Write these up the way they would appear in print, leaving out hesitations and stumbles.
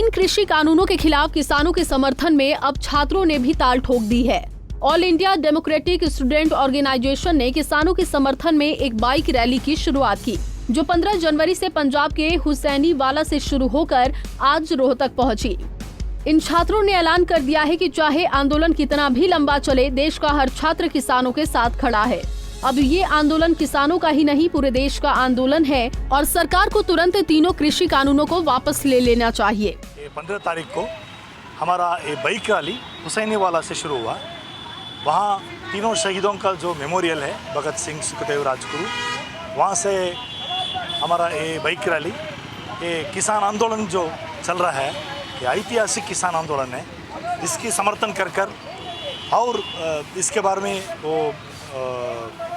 तीन कृषि कानूनों के खिलाफ किसानों के समर्थन में अब छात्रों ने भी ताल ठोक दी है। All India democratic student organisation ने किसानों के समर्थन में एक बाइक रैली की शुरुआत की, जो 15 जनवरी से पंजाब के हुसैनीवाला से शुरू होकर आज रोहतक पहुंची। इन छात्रों ने ऐलान कर दिया है कि चाहे आंदोलन कितना भी लंबा चले, देश का हर छात्र किसानों के साथ खड़ा है। अब ये आंदोलन किसानों का ही नहीं, पूरे देश का आंदोलन है और सरकार को तुरंत तीनों कृषि कानूनों को वापस ले लेना चाहिए। 15 तारीख को हमारा ये बाइक रैली हुसैनीवाला से शुरू हुआ। वहाँ तीनों शहीदों का जो मेमोरियल है, भगत सिंह, सुखदेव, राजगुरु, वहाँ से हमारा ये बाइक रैली, ये किसान आंदोलन जो चल रहा है, ये ऐतिहासिक किसान आंदोलन है। इसकी समर्थन कर और इसके बारे में वो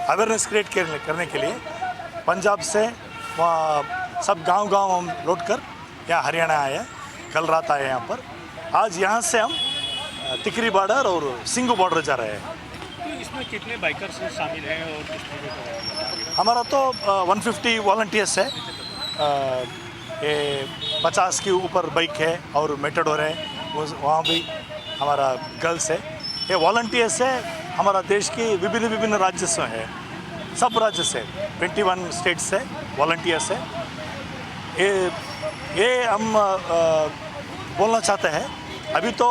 अवेयरनेस क्रिएट करने के लिए पंजाब से वहाँ सब गांव हम लौट कर यहाँ हरियाणा आए हैं। कल रात आए यहाँ पर। आज यहाँ से हम तिकरी बॉर्डर और सिंगू बॉर्डर जा रहे हैं। तो इसमें कितने बाइकर्स शामिल हैं और किस तरह का? हमारा तो 150 वॉलंटियर्स है। ये 50 के ऊपर बाइक है और मेटाडोर है, वहाँ भी हमारा गर्ल्स है। ये वॉलंटियर्स है हमारा देश की विभिन्न राज्य से है, सब राज्य से 21 स्टेट्स से वॉलंटियर्स है। ये हम बोलना चाहते हैं, अभी तो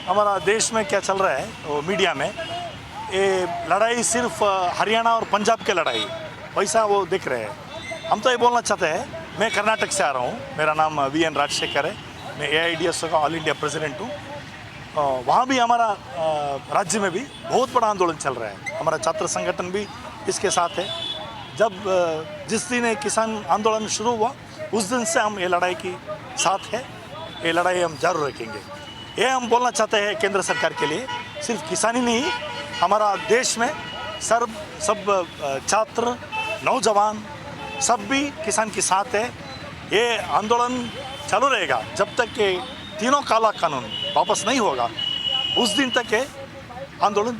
हमारा देश में क्या चल रहा है वो मीडिया में, ये लड़ाई सिर्फ हरियाणा और पंजाब की लड़ाई वैसा वो दिख रहे हैं। हम तो ये बोलना चाहते हैं, मैं कर्नाटक से आ रहा हूँ, मेरा नाम VN राजशेखर है, मैं AIDSO का ऑल इंडिया प्रेसिडेंट हूँ। वहाँ भी हमारा राज्य में भी बहुत बड़ा आंदोलन चल रहा है। हमारा छात्र संगठन भी इसके साथ है। जब जिस दिन किसान आंदोलन शुरू हुआ उस दिन से हम ये लड़ाई की साथ है, ये लड़ाई हम जारी रखेंगे। ये हम बोलना चाहते हैं केंद्र सरकार के लिए, सिर्फ किसानी नहीं, हमारा देश में सब छात्र, नौजवान सब भी किसान के साथ है। ये आंदोलन चालू रहेगा जब तक के तीनों काला कानून वापस नहीं होगा, उस दिन तक के आंदोलन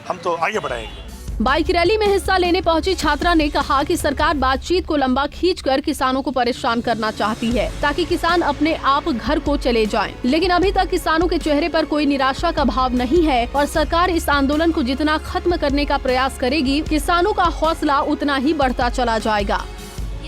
हम तो आगे बढ़ाएंगे। बाइक रैली में हिस्सा लेने पहुंची छात्रा ने कहा कि सरकार बातचीत को लंबा खींचकर किसानों को परेशान करना चाहती है, ताकि किसान अपने आप घर को चले जाएं। लेकिन अभी तक किसानों के चेहरे पर कोई निराशा का भाव नहीं है और सरकार इस आंदोलन को जितना खत्म करने का प्रयास करेगी, किसानों का हौसला उतना ही बढ़ता चला जाएगा।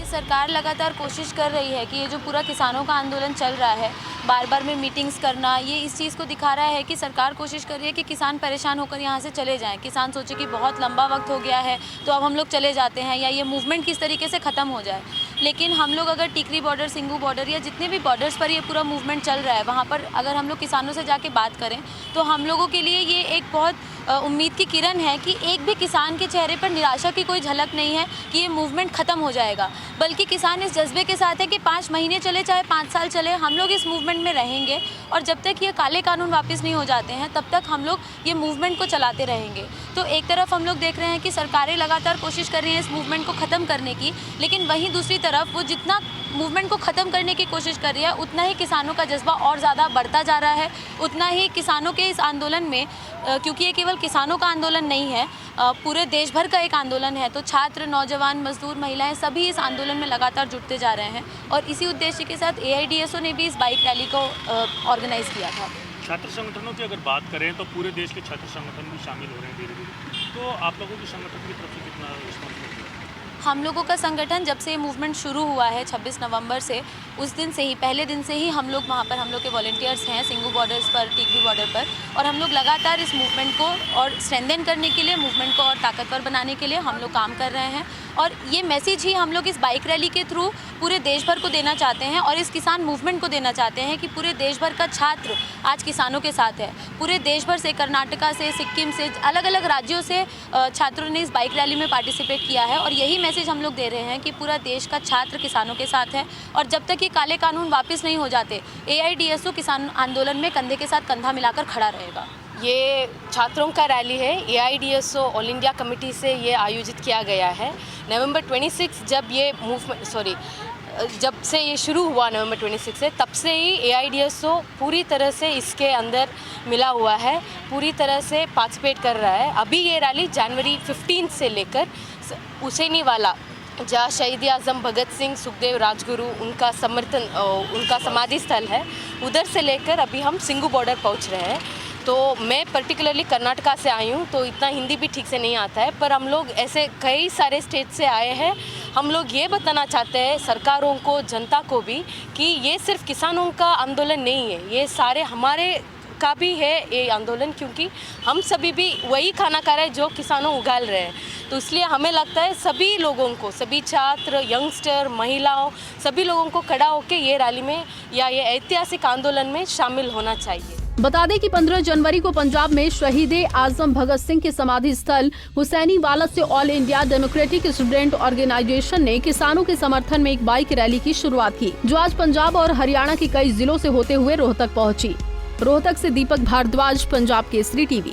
सरकार लगातार कोशिश कर रही है कि ये जो पूरा किसानों का आंदोलन चल रहा है, बार बार में मीटिंग्स करना, ये इस चीज़ को दिखा रहा है कि सरकार कोशिश कर रही है कि किसान परेशान होकर यहाँ से चले जाएं। किसान सोचे कि बहुत लंबा वक्त हो गया है तो अब हम लोग चले जाते हैं या ये मूवमेंट किस तरीके से ख़त्म हो जाए। लेकिन हम लोग अगर टिकरी बॉर्डर, सिंगू बॉर्डर या जितने भी बॉर्डर्स पर ये पूरा मूवमेंट चल रहा है, वहाँ पर अगर हम लोग किसानों से जाके बात करें तो हम लोगों के लिए ये एक बहुत उम्मीद की किरण है कि एक भी किसान के चेहरे पर निराशा की कोई झलक नहीं है कि ये मूवमेंट ख़त्म हो जाएगा, बल्कि किसान इस जज्बे के साथ है कि 5 महीने चले चाहे 5 साल चले, हम लोग इस मूवमेंट में रहेंगे और जब तक ये काले कानून वापस नहीं हो जाते हैं तब तक हम लोग ये मूवमेंट को चलाते रहेंगे। तो एक तरफ हम लोग देख रहे हैं कि सरकारें लगातार कोशिश कर रही हैं इस मूवमेंट को ख़त्म करने की, लेकिन वहीं दूसरी तरफ वो जितना मूवमेंट को ख़त्म करने की कोशिश कर रही है, उतना ही किसानों का जज्बा और ज़्यादा बढ़ता जा रहा है। उतना ही किसानों के इस आंदोलन में, क्योंकि ये केवल किसानों का आंदोलन नहीं है, पूरे देश भर का एक आंदोलन है, तो छात्र, नौजवान, मजदूर, महिलाएं सभी इस आंदोलन में लगातार जुटते जा रहे हैं। और इसी उद्देश्य के साथ AIDSO ने भी इस बाइक रैली को ऑर्गेनाइज़ किया था। छात्र संगठनों की अगर बात करें तो पूरे देश के छात्र संगठन भी शामिल हो रहे हैं धीरे-धीरे, तो आप लोगों की संगठन की तरफ से कितना रिस्पॉन्स मिल रहा है? हम लोगों का संगठन जब से ये मूवमेंट शुरू हुआ है 26 नवंबर से, उस दिन से ही, पहले दिन से ही हम लोग वहाँ पर, हम लोग के वॉलंटियर्स हैं सिंगू बॉर्डर्स पर, टिकरी बॉर्डर पर, और हम लोग लगातार इस मूवमेंट को और स्ट्रेंथन करने के लिए, मूवमेंट को और ताकतवर बनाने के लिए हम लोग काम कर रहे हैं। और ये मैसेज ही हम लोग इस बाइक रैली के थ्रू पूरे देश भर को देना चाहते हैं और इस किसान मूवमेंट को देना चाहते हैं कि पूरे देश भर का छात्र आज किसानों के साथ है। पूरे देश भर से, कर्नाटका से, सिक्किम से, अलग अलग राज्यों से छात्रों ने इस बाइक रैली में पार्टिसिपेट किया है और यही मैसेज हम लोग दे रहे हैं कि पूरा देश का छात्र किसानों के साथ है और जब तक ये काले कानून वापस नहीं हो जाते, AIDSO किसान आंदोलन में कंधे के साथ कंधा मिलाकर खड़ा रहेगा। ये छात्रों का रैली है, AIDSO ऑल इंडिया कमेटी से ये आयोजित किया गया है। नवंबर 26 जब से ये शुरू हुआ, नवंबर 26 से, तब से ही AIDSO पूरी तरह से इसके अंदर मिला हुआ है, पूरी तरह से पार्टिसिपेट कर रहा है। अभी ये रैली जनवरी 15 से लेकर हुसैनीवाला जहाँ शहीद आज़म भगत सिंह, सुखदेव, राजगुरु उनका समर्थन उनका समाधि स्थल है, उधर से लेकर अभी हम सिंगू बॉर्डर पहुँच रहे हैं। तो मैं पर्टिकुलरली कर्नाटका से आई हूँ, तो इतना हिंदी भी ठीक से नहीं आता है, पर हम लोग ऐसे कई सारे स्टेट से आए हैं। हम लोग ये बताना चाहते हैं सरकारों को, जनता को भी, कि ये सिर्फ किसानों का आंदोलन नहीं है, ये सारे हमारे का भी है ये आंदोलन, क्योंकि हम सभी भी वही खाना खा रहे हैं जो किसानों उगाल रहे हैं। तो इसलिए हमें लगता है सभी लोगों को, सभी छात्र, यंगस्टर, महिलाओं, सभी लोगों को खड़ा होकर ये रैली में या ये ऐतिहासिक आंदोलन में शामिल होना चाहिए। बता दें कि 15 जनवरी को पंजाब में शहीद आजम भगत सिंह के समाधि स्थल हुसैनीवाला से all India democratic student organisation ने किसानों के समर्थन में एक बाइक रैली की शुरुआत की, जो आज पंजाब और हरियाणा के कई जिलों से होते हुए रोहतक पहुंची। रोहतक से दीपक भारद्वाज, पंजाब केसरी टीवी।